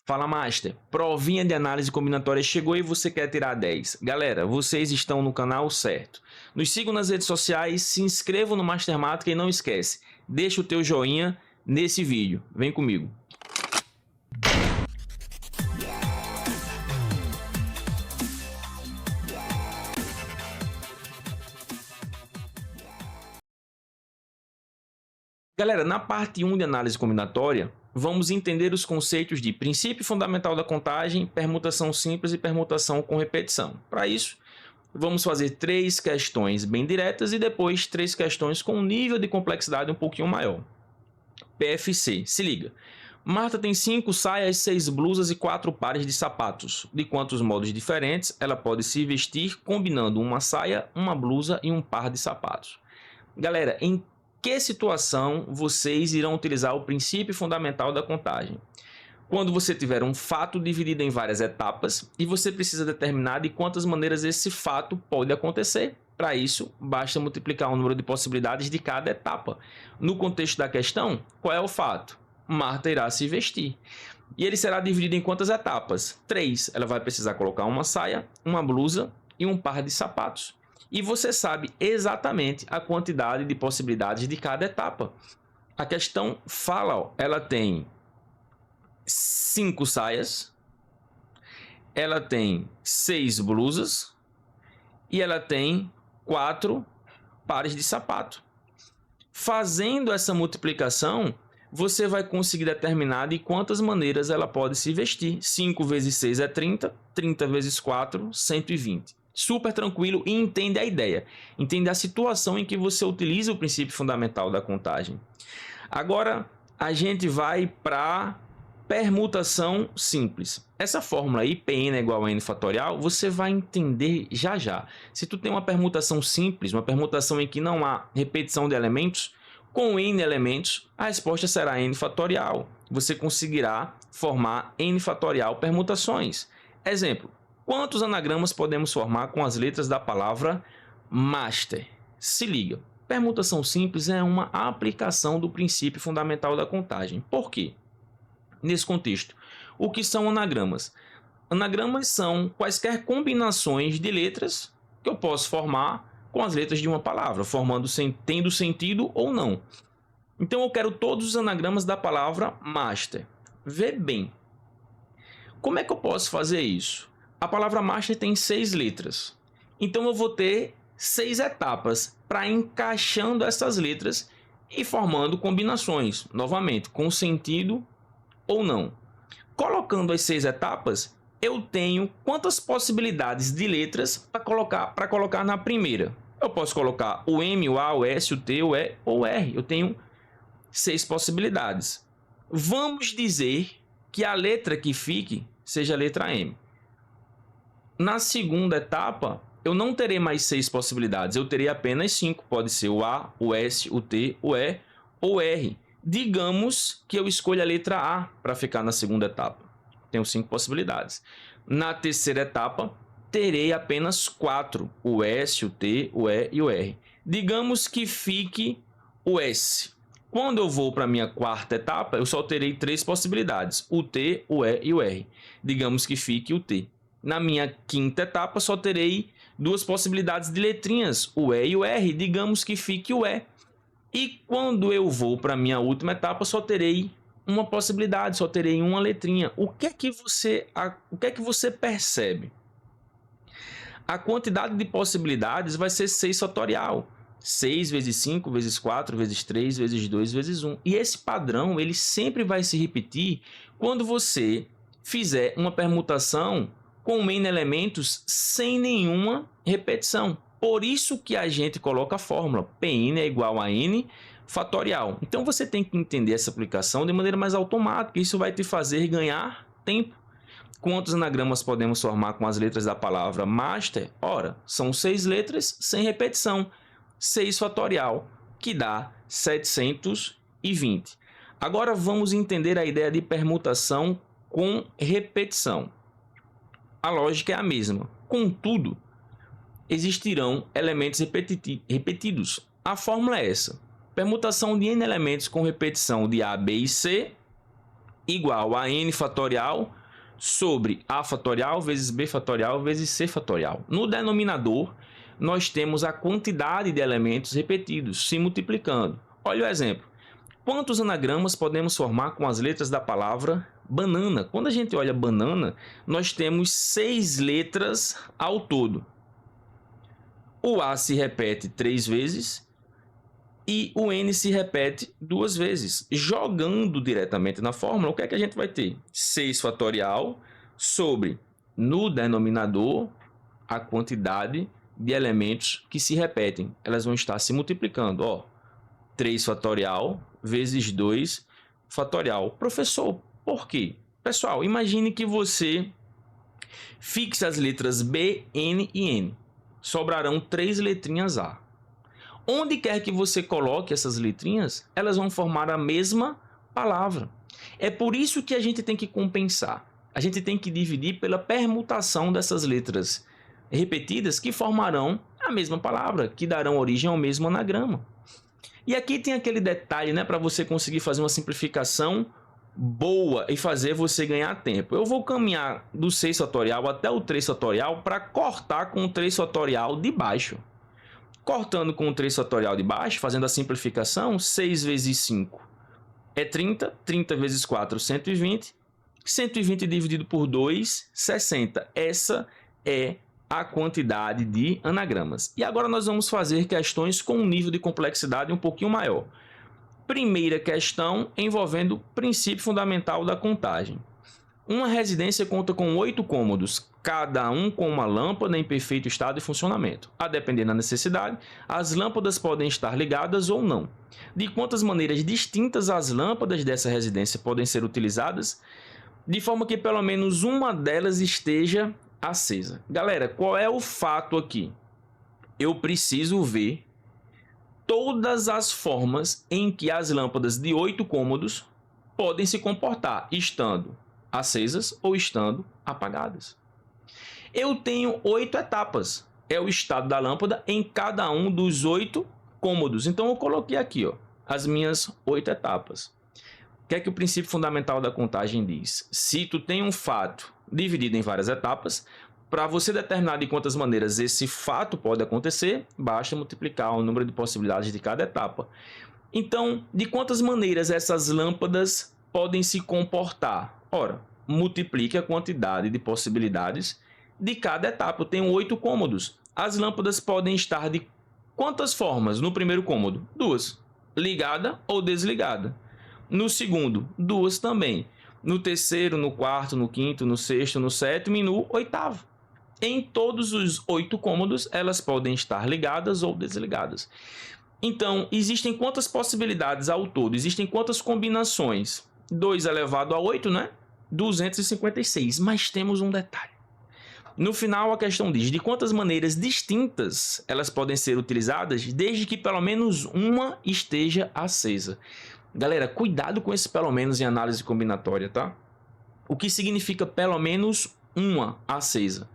Fala, Master. Provinha de análise combinatória chegou e você quer tirar 10. Galera, vocês estão no canal certo. Nos sigam nas redes sociais, se inscrevam no Mastermática e não esquece, deixa o teu joinha nesse vídeo. Vem comigo. Galera, na parte 1 de análise combinatória, vamos entender os conceitos de princípio fundamental da contagem, permutação simples e permutação com repetição. Para isso, vamos fazer 3 questões bem diretas e depois 3 questões com um nível de complexidade um pouquinho maior. PFC, se liga. Marta tem 5 saias, 6 blusas e 4 pares de sapatos. De quantos modos diferentes ela pode se vestir combinando uma saia, uma blusa e um par de sapatos? Galera, em que situação vocês irão utilizar o princípio fundamental da contagem? Quando você tiver um fato dividido em várias etapas e você precisa determinar de quantas maneiras esse fato pode acontecer. Para isso, basta multiplicar o número de possibilidades de cada etapa. No contexto da questão, qual é o fato? Marta irá se vestir. E ele será dividido em quantas etapas? 3. Ela vai precisar colocar uma saia, uma blusa e um par de sapatos. E você sabe exatamente a quantidade de possibilidades de cada etapa. A questão fala, ó, ela tem 5 saias, ela tem 6 blusas e ela tem 4 pares de sapato. Fazendo essa multiplicação, você vai conseguir determinar de quantas maneiras ela pode se vestir. 5 vezes 6 é 30, 30 vezes 4, 120. Super tranquilo e entende a ideia. Entende a situação em que você utiliza o princípio fundamental da contagem. Agora, a gente vai para permutação simples. Essa fórmula aí, Pn é igual a n fatorial, você vai entender já já. Se tu tem uma permutação simples, uma permutação em que não há repetição de elementos, com n elementos, a resposta será n fatorial. Você conseguirá formar n fatorial permutações. Exemplo, quantos anagramas podemos formar com as letras da palavra master? Se liga, permutação simples é uma aplicação do princípio fundamental da contagem. Por quê? Nesse contexto, o que são anagramas? Anagramas são quaisquer combinações de letras que eu posso formar com as letras de uma palavra, tendo sentido ou não. Então eu quero todos os anagramas da palavra master. Vê bem. Como é que eu posso fazer isso? A palavra master tem 6 letras. Então eu vou ter 6 etapas para encaixando essas letras e formando combinações, novamente, com sentido ou não. Colocando as 6 etapas, eu tenho quantas possibilidades de letras para colocar na primeira. Eu posso colocar o M, o A, o S, o T, o E ou o R. Eu tenho 6 possibilidades. Vamos dizer que a letra que fique seja a letra M. Na segunda etapa, eu não terei mais 6 possibilidades, eu terei apenas 5. Pode ser o A, o S, o T, o E ou o R. Digamos que eu escolha a letra A para ficar na segunda etapa. Tenho 5 possibilidades. Na terceira etapa, terei apenas 4. O S, o T, o E e o R. Digamos que fique o S. Quando eu vou para a minha quarta etapa, eu só terei 3 possibilidades. O T, o E e o R. Digamos que fique o T. Na minha quinta etapa, só terei 2 possibilidades de letrinhas. O E e o R. Digamos que fique o E. E quando eu vou para a minha última etapa, só terei uma possibilidade, só terei uma letrinha. O que é que você percebe? A quantidade de possibilidades vai ser 6 fatorial. 6 vezes 5 vezes 4 vezes 3 vezes 2 vezes 1. E esse padrão ele sempre vai se repetir quando você fizer uma permutação com n elementos sem nenhuma repetição. Por isso que a gente coloca a fórmula Pn é igual a n fatorial. Então você tem que entender essa aplicação de maneira mais automática. Isso vai te fazer ganhar tempo. Quantos anagramas podemos formar com as letras da palavra master? Ora, são 6 letras sem repetição. 6 fatorial, que dá 720. Agora vamos entender a ideia de permutação com repetição. A lógica é a mesma. Contudo, existirão elementos repetidos. A fórmula é essa. Permutação de n elementos com repetição de A, B e C igual a n fatorial sobre a fatorial vezes b fatorial vezes c fatorial. No denominador, nós temos a quantidade de elementos repetidos se multiplicando. Olha o exemplo. Quantos anagramas podemos formar com as letras da palavra banana? Quando a gente olha banana, nós temos 6 letras ao todo. O A se repete 3 vezes e o N se repete 2 vezes. Jogando diretamente na fórmula, o que é que a gente vai ter? 6 fatorial sobre, no denominador, a quantidade de elementos que se repetem. Elas vão estar se multiplicando. Ó, 3 fatorial vezes 2 fatorial. Professor, por quê? Pessoal, imagine que você fixe as letras B, N e N. Sobrarão 3 letrinhas A. Onde quer que você coloque essas letrinhas, elas vão formar a mesma palavra. É por isso que a gente tem que compensar. A gente tem que dividir pela permutação dessas letras repetidas que formarão a mesma palavra, que darão origem ao mesmo anagrama. E aqui tem aquele detalhe, né, para você conseguir fazer uma simplificação boa e fazer você ganhar tempo. Eu vou caminhar do 6 fatorial até o 3 fatorial para cortar com o 3 fatorial de baixo. Cortando com o 3 fatorial de baixo, fazendo a simplificação, 6 vezes 5 é 30, 30 vezes 4, 120, 120 dividido por 2, 60. Essa é a quantidade de anagramas. E agora nós vamos fazer questões com um nível de complexidade um pouquinho maior. Primeira questão envolvendo o princípio fundamental da contagem. Uma residência conta com 8 cômodos, cada um com uma lâmpada em perfeito estado de funcionamento. A depender da necessidade, as lâmpadas podem estar ligadas ou não. De quantas maneiras distintas as lâmpadas dessa residência podem ser utilizadas, de forma que pelo menos uma delas esteja acesa. Galera, qual é o fato aqui? Eu preciso ver todas as formas em que as lâmpadas de 8 cômodos podem se comportar, estando acesas ou estando apagadas. Eu tenho 8 etapas, é o estado da lâmpada em cada um dos 8 cômodos. Então eu coloquei aqui, ó, as minhas 8 etapas. O que é que o princípio fundamental da contagem diz? Se tu tem um fato dividido em várias etapas, para você determinar de quantas maneiras esse fato pode acontecer, basta multiplicar o número de possibilidades de cada etapa. Então, de quantas maneiras essas lâmpadas podem se comportar? Ora, multiplique a quantidade de possibilidades de cada etapa. Eu tenho 8 cômodos. As lâmpadas podem estar de quantas formas? No primeiro cômodo, 2. Ligada ou desligada. No segundo, 2 também. No terceiro, no quarto, no quinto, no sexto, no sétimo e no oitavo. Em todos os 8 cômodos, elas podem estar ligadas ou desligadas. Então, existem quantas possibilidades ao todo? Existem quantas combinações? 2 elevado a 8, né? 256. Mas temos um detalhe. No final, a questão diz de quantas maneiras distintas elas podem ser utilizadas, desde que pelo menos uma esteja acesa. Galera, cuidado com esse pelo menos em análise combinatória, tá? O que significa pelo menos uma acesa?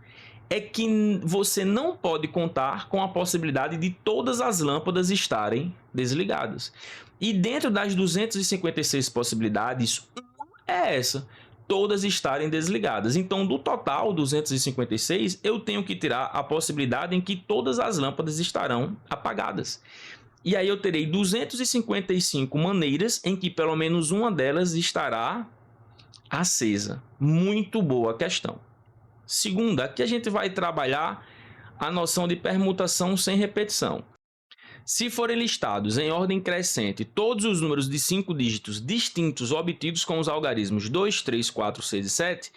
É que você não pode contar com a possibilidade de todas as lâmpadas estarem desligadas. E dentro das 256 possibilidades, uma é essa, todas estarem desligadas. Então, do total 256, eu tenho que tirar a possibilidade em que todas as lâmpadas estarão apagadas. E aí eu terei 255 maneiras em que pelo menos uma delas estará acesa. Muito boa questão. Segunda, aqui a gente vai trabalhar a noção de permutação sem repetição. Se forem listados em ordem crescente todos os números de 5 dígitos distintos obtidos com os algarismos 2, 3, 4, 6 e 7,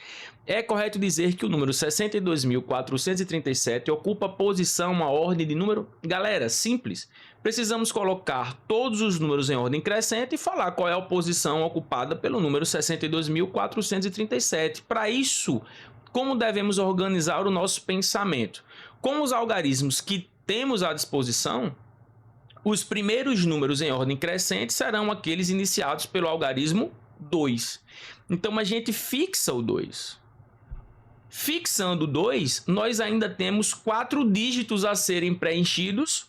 é correto dizer que o número 62.437 ocupa a posição, a ordem de número... Galera, simples. Precisamos colocar todos os números em ordem crescente e falar qual é a posição ocupada pelo número 62.437. Para isso, como devemos organizar o nosso pensamento? Com os algarismos que temos à disposição, os primeiros números em ordem crescente serão aqueles iniciados pelo algarismo 2. Então, a gente fixa o 2. Fixando o 2, nós ainda temos 4 dígitos a serem preenchidos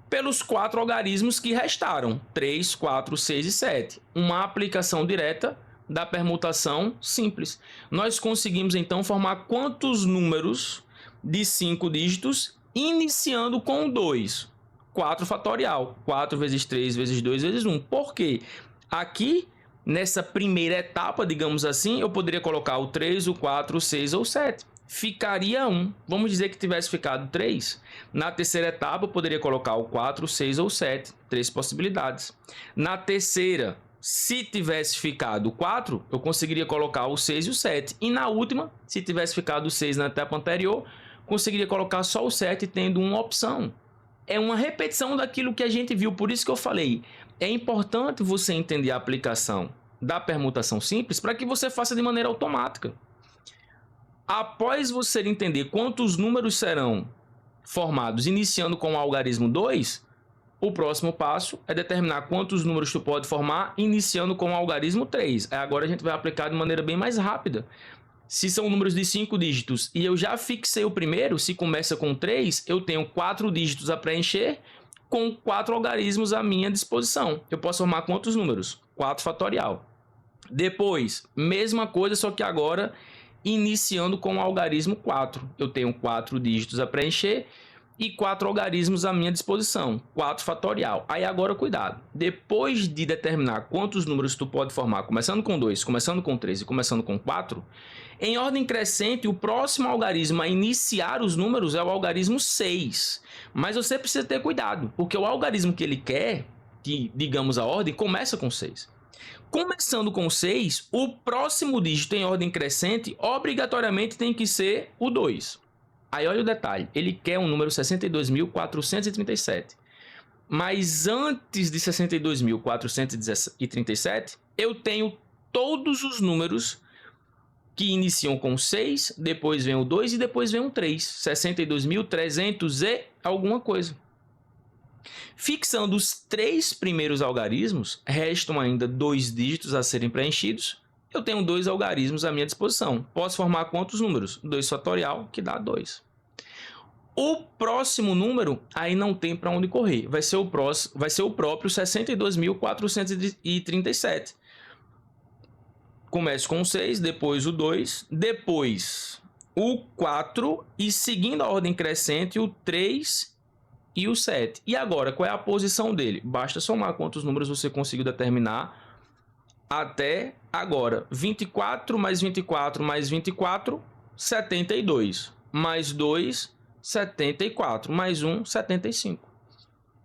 pelos 4 algarismos que restaram, 3, 4, 6 e 7. Uma aplicação direta da permutação simples. Nós conseguimos então formar quantos números de 5 dígitos iniciando com 2? 4 fatorial. 4 vezes 3 vezes 2 vezes 1. Por quê? Aqui, nessa primeira etapa, digamos assim, eu poderia colocar o 3, o 4, o 6 ou o 7. Ficaria 1. Vamos dizer que tivesse ficado 3. Na terceira etapa, eu poderia colocar o 4, o 6 ou o 7. 3 possibilidades. Na terceira, se tivesse ficado o 4, eu conseguiria colocar o 6 e o 7. E na última, se tivesse ficado o 6 na etapa anterior, conseguiria colocar só o 7 tendo uma opção. É uma repetição daquilo que a gente viu, por isso que eu falei. É importante você entender a aplicação da permutação simples para que você faça de maneira automática. Após você entender quantos números serão formados iniciando com o algarismo 2, o próximo passo é determinar quantos números tu pode formar iniciando com o algarismo 3. Agora a gente vai aplicar de maneira bem mais rápida. Se são números de 5 dígitos e eu já fixei o primeiro, se começa com 3, eu tenho 4 dígitos a preencher com 4 algarismos à minha disposição. Eu posso formar quantos números? 4 fatorial. Depois, mesma coisa, só que agora iniciando com o algarismo 4. Eu tenho 4 dígitos a preencher e 4 algarismos à minha disposição, 4 fatorial. Aí agora cuidado, depois de determinar quantos números tu pode formar, começando com 2, começando com 3 e começando com 4, em ordem crescente, o próximo algarismo a iniciar os números é o algarismo 6. Mas você precisa ter cuidado, porque o algarismo que ele quer, que digamos a ordem, começa com 6. Começando com 6, o próximo dígito em ordem crescente obrigatoriamente tem que ser o 2. Aí olha o detalhe, ele quer um número 62.437. Mas antes de 62.437, eu tenho todos os números que iniciam com 6, depois vem o 2 e depois vem o 3. 62.300 e alguma coisa. Fixando os 3 primeiros algarismos, restam ainda 2 dígitos a serem preenchidos. Eu tenho 2 algarismos à minha disposição. Posso formar quantos números? 2 fatorial, que dá 2. O próximo número, aí não tem para onde correr. Vai ser o próprio 62.437. Começo com o 6, depois o 2, depois o 4 e seguindo a ordem crescente o 3 e o 7. E agora, qual é a posição dele? Basta somar quantos números você conseguiu determinar até agora. 24 mais 24 mais 24, 72. Mais 2, 74. Mais 1, 75.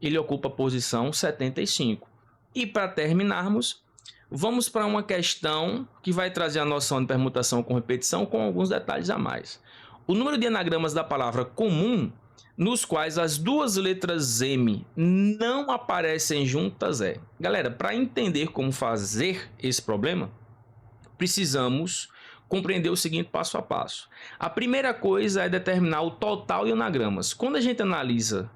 Ele ocupa a posição 75. E para terminarmos, vamos para uma questão que vai trazer a noção de permutação com repetição com alguns detalhes a mais. O número de anagramas da palavra comum, nos quais as duas letras M não aparecem juntas é... Galera, para entender como fazer esse problema, precisamos compreender o seguinte passo a passo. A primeira coisa é determinar o total de anagramas. Quando a gente analisa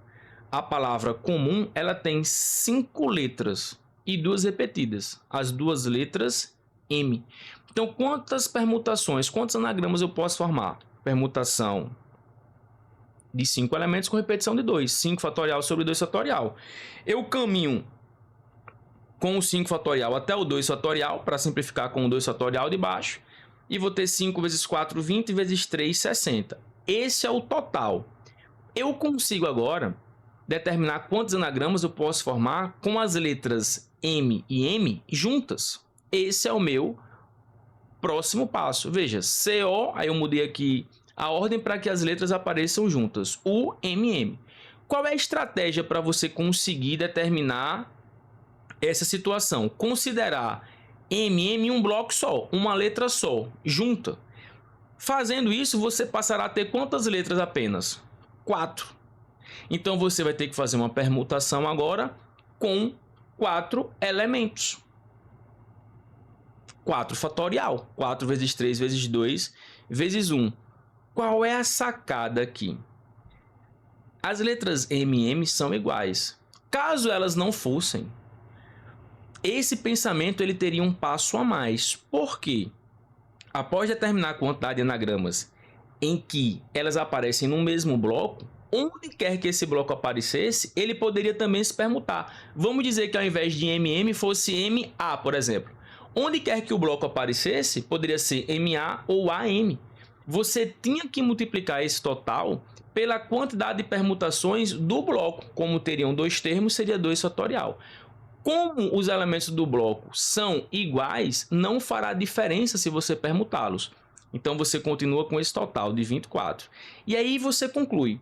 a palavra comum, ela tem 5 letras e 2 repetidas, as duas letras M. Então, quantas permutações, quantos anagramas eu posso formar? Permutação de 5 elementos com repetição de 2. 5 fatorial sobre 2 fatorial. Eu caminho com o 5 fatorial até o 2 fatorial, para simplificar com o 2 fatorial de baixo. E vou ter 5 vezes 4, 20, vezes 3, 60. Esse é o total. Eu consigo agora determinar quantos anagramas eu posso formar com as letras M e M juntas. Esse é o meu próximo passo. Veja, CO, aí eu mudei aqui a ordem para que as letras apareçam juntas. U, M, M. Qual é a estratégia para você conseguir determinar essa situação? Considerar M, M em um bloco só, uma letra só, junta. Fazendo isso, você passará a ter quantas letras apenas? 4. Então, você vai ter que fazer uma permutação agora com 4 elementos. 4 fatorial. 4 vezes 3 vezes 2 vezes 1. Qual é a sacada aqui? As letras M e M são iguais. Caso elas não fossem, esse pensamento ele teria um passo a mais. Por quê? Após determinar a quantidade de anagramas em que elas aparecem no mesmo bloco, onde quer que esse bloco aparecesse, ele poderia também se permutar. Vamos dizer que ao invés de MM fosse MA, por exemplo. Onde quer que o bloco aparecesse, poderia ser MA ou AM. Você tinha que multiplicar esse total pela quantidade de permutações do bloco. Como teriam dois termos, seria 2 fatorial. Como os elementos do bloco são iguais, não fará diferença se você permutá-los. Então você continua com esse total de 24. E aí você conclui.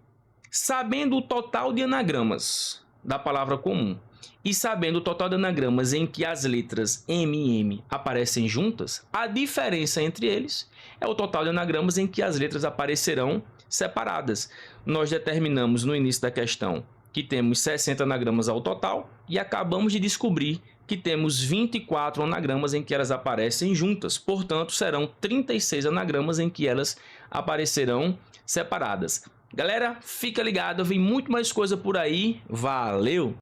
Sabendo o total de anagramas da palavra comum e sabendo o total de anagramas em que as letras M e M aparecem juntas, a diferença entre eles é o total de anagramas em que as letras aparecerão separadas. Nós determinamos no início da questão que temos 60 anagramas ao total e acabamos de descobrir que temos 24 anagramas em que elas aparecem juntas. Portanto, serão 36 anagramas em que elas aparecerão separadas. Galera, fica ligado, vem muito mais coisa por aí. Valeu!